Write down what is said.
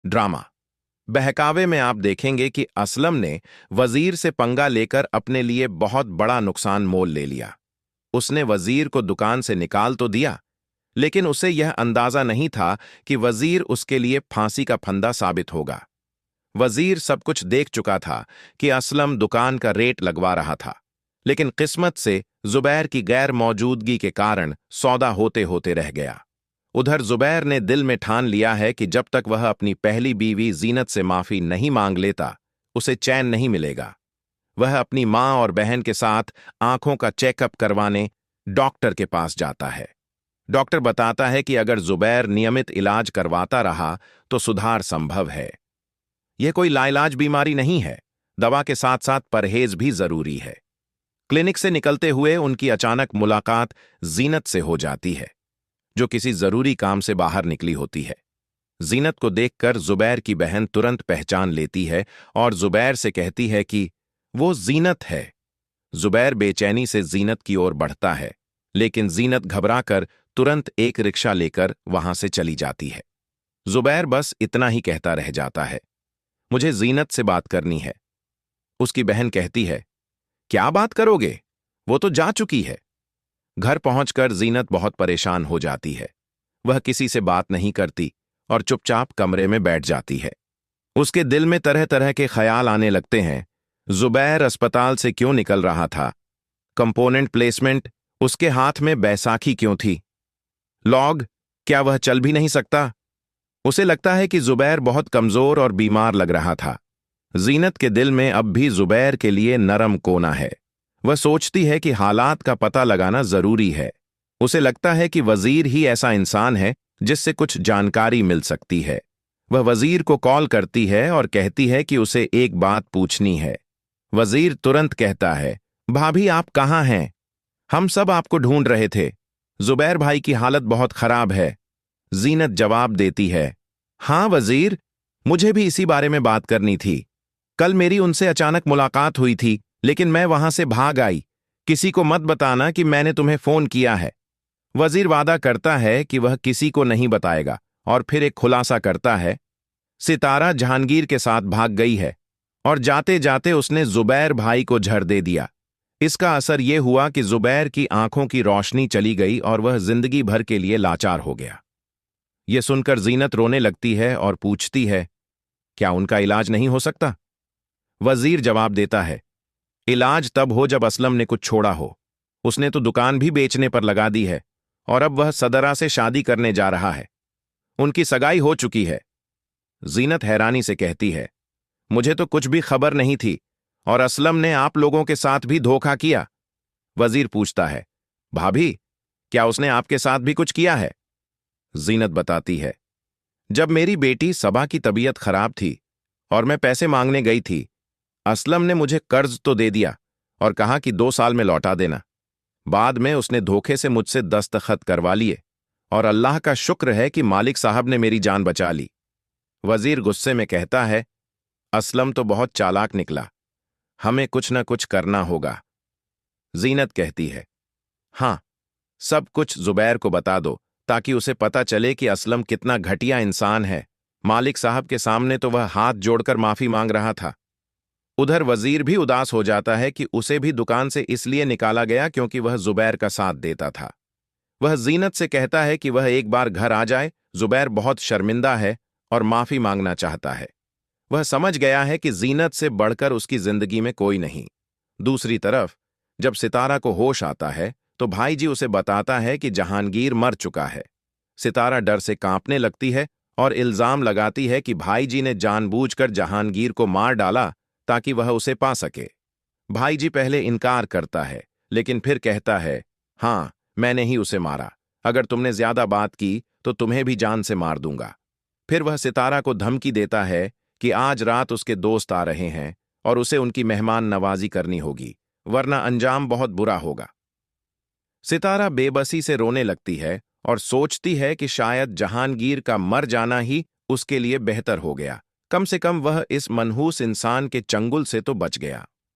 Drama. बहकावे में आप देखेंगे कि असलम ने वजीर से पंगा लेकर अपने लिए बहुत बड़ा नुकसान मोल ले लिया। उसने वजीर को दुकान से निकाल तो दिया, लेकिन उसे यह अंदाजा नहीं था कि वजीर उसके लिए फांसी का फंदा साबित होगा। वजीर सब कुछ देख चुका था कि असलम दुकान का रेट लगवा रहा था, लेकिन किस्मत से जुबैर की गैर मौजूदगी के कारण सौदा होते होते रह गया। उधर जुबैर ने दिल में ठान लिया है कि जब तक वह अपनी पहली बीवी जीनत से माफी नहीं मांग लेता, उसे चैन नहीं मिलेगा। वह अपनी मां और बहन के साथ आंखों का चेकअप करवाने डॉक्टर के पास जाता है। डॉक्टर बताता है कि अगर जुबैर नियमित इलाज करवाता रहा तो सुधार संभव है। यह कोई लाइलाज बीमारी नहीं है, दवा के साथ साथ परहेज भी जरूरी है। क्लिनिक से निकलते हुए उनकी अचानक मुलाकात जीनत से हो जाती है, जो किसी जरूरी काम से बाहर निकली होती है। जीनत को देखकर जुबैर की बहन तुरंत पहचान लेती है और जुबैर से कहती है कि वो जीनत है। जुबैर बेचैनी से जीनत की ओर बढ़ता है, लेकिन जीनत घबराकर तुरंत एक रिक्शा लेकर वहां से चली जाती है। जुबैर बस इतना ही कहता रह जाता है, मुझे जीनत से बात करनी है। उसकी बहन कहती है, क्या बात करोगे, वो तो जा चुकी है। घर पहुंचकर जीनत बहुत परेशान हो जाती है। वह किसी से बात नहीं करती और चुपचाप कमरे में बैठ जाती है। उसके दिल में तरह तरह के ख्याल आने लगते हैं। जुबैर अस्पताल से क्यों निकल रहा था? कंपोनेंट प्लेसमेंट, उसके हाथ में बैसाखी क्यों थी? लॉग, क्या वह चल भी नहीं सकता? उसे लगता है कि जुबैर बहुत कमजोर और बीमार लग रहा था। जीनत के दिल में अब भी जुबैर के लिए नरम कोना है। वह सोचती है कि हालात का पता लगाना जरूरी है। उसे लगता है कि वजीर ही ऐसा इंसान है जिससे कुछ जानकारी मिल सकती है। वह वजीर को कॉल करती है और कहती है कि उसे एक बात पूछनी है। वजीर तुरंत कहता है, भाभी आप कहाँ हैं? हम सब आपको ढूंढ रहे थे। जुबैर भाई की हालत बहुत खराब है। जीनत जवाब देती है, हाँ वजीर, मुझे भी इसी बारे में बात करनी थी। कल मेरी उनसे अचानक मुलाकात हुई थी, लेकिन मैं वहां से भाग आई। किसी को मत बताना कि मैंने तुम्हें फोन किया है। वजीर वादा करता है कि वह किसी को नहीं बताएगा और फिर एक खुलासा करता है, सितारा जहांगीर के साथ भाग गई है और जाते जाते उसने जुबैर भाई को झड़ दे दिया। इसका असर यह हुआ कि जुबैर की आंखों की रोशनी चली गई और वह जिंदगी भर के लिए लाचार हो गया। यह सुनकर जीनत रोने लगती है और पूछती है, क्या उनका इलाज नहीं हो सकता? वजीर जवाब देता है, इलाज तब हो जब असलम ने कुछ छोड़ा हो। उसने तो दुकान भी बेचने पर लगा दी है और अब वह सदरा से शादी करने जा रहा है। उनकी सगाई हो चुकी है। जीनत हैरानी से कहती है, मुझे तो कुछ भी खबर नहीं थी और असलम ने आप लोगों के साथ भी धोखा किया। वजीर पूछता है, भाभी, क्या उसने आपके साथ भी कुछ किया है? जीनत बताती है, जब मेरी बेटी सबा की तबीयत खराब थी और मैं पैसे मांगने गई थी, असलम ने मुझे कर्ज तो दे दिया और कहा कि 2 साल में लौटा देना। बाद में उसने धोखे से मुझसे दस्तखत करवा लिए और अल्लाह का शुक्र है कि मालिक साहब ने मेरी जान बचा ली। वजीर गुस्से में कहता है, असलम तो बहुत चालाक निकला, हमें कुछ न कुछ करना होगा। जीनत कहती है, हां, सब कुछ जुबैर को बता दो ताकि उसे पता चले कि असलम कितना घटिया इंसान है। मालिक साहब के सामने तो वह हाथ जोड़कर माफी मांग रहा था। उधर वजीर भी उदास हो जाता है कि उसे भी दुकान से इसलिए निकाला गया क्योंकि वह जुबैर का साथ देता था। वह जीनत से कहता है कि वह एक बार घर आ जाए। जुबैर बहुत शर्मिंदा है और माफी मांगना चाहता है। वह समझ गया है कि जीनत से बढ़कर उसकी जिंदगी में कोई नहीं। दूसरी तरफ जब सितारा को होश आता है तो भाईजी उसे बताता है कि जहांगीर मर चुका है। सितारा डर से कांपने लगती है और इल्जाम लगाती है कि भाईजी ने जानबूझकर जहांगीर को मार डाला ताकि वह उसे पा सके। भाईजी पहले इनकार करता है, लेकिन फिर कहता है, हां, मैंने ही उसे मारा। अगर तुमने ज्यादा बात की तो तुम्हें भी जान से मार दूंगा। फिर वह सितारा को धमकी देता है कि आज रात उसके दोस्त आ रहे हैं और उसे उनकी मेहमान नवाजी करनी होगी, वरना अंजाम बहुत बुरा होगा। सितारा बेबसी से रोने लगती है और सोचती है कि शायद जहांगीर का मर जाना ही उसके लिए बेहतर हो गया। कम से कम वह इस मनहूस इंसान के चंगुल से तो बच गया।